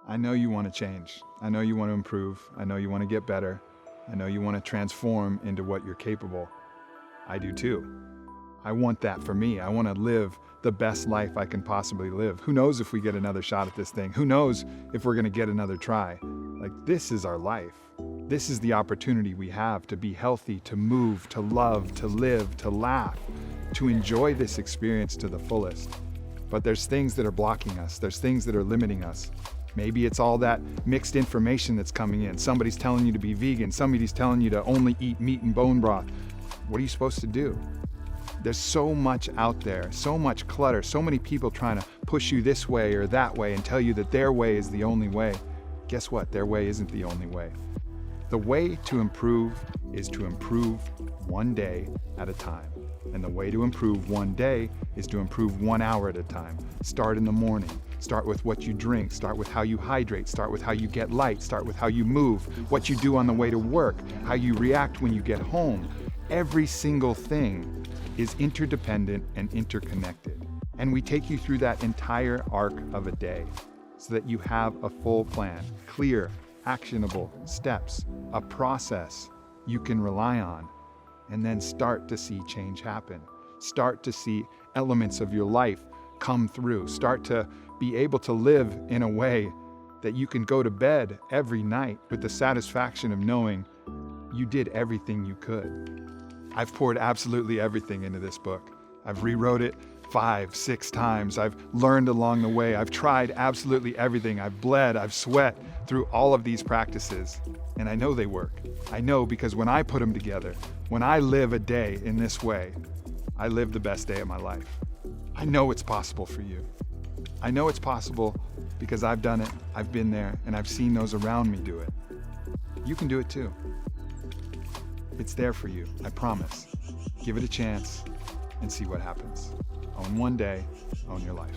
I know you want to change. I know you want to improve. I know you want to get better. I know you want to transform into what you're capable. I do too. I want that for me. I want to live the best life I can possibly live. Who knows if we get another shot at this thing? Who knows if we're going to get another try? Like, this is our life. This is the opportunity we have to be healthy, to move, to love, to live, to laugh, to enjoy this experience to the fullest. But there's things that are blocking us. There's things that are limiting us. Maybe it's all that mixed information that's coming in. Somebody's telling you to be vegan. Somebody's telling you to only eat meat and bone broth. What are you supposed to do? There's so much out there, so much clutter, so many people trying to push you this way or that way and tell you that their way is the only way. Guess what? Their way isn't the only way. The way to improve is to improve one day at a time. And the way to improve one day is to improve 1 hour at a time. Start in the morning. Start with what you drink. Start with how you hydrate. Start with how you get light. Start with how you move, what you do on the way to work, how you react when you get home. Every single thing is interdependent and interconnected. And we take you through that entire arc of a day so that you have a full plan, clear, actionable steps, a process you can rely on, and then start to see change happen. Start to see elements of your life come through. Start to be able to live in a way that you can go to bed every night with the satisfaction of knowing you did everything you could. I've poured absolutely everything into this book. I've rewrote it 5, 6 times. I've learned along the way. I've tried absolutely everything. I've bled, I've sweat through all of these practices. And I know they work. I know because when I put them together, when I live a day in this way, I live the best day of my life. I know it's possible for you. I know it's possible because I've done it, I've been there, and I've seen those around me do it. You can do it too. It's there for you, I promise. Give it a chance and see what happens. Own one day, own your life.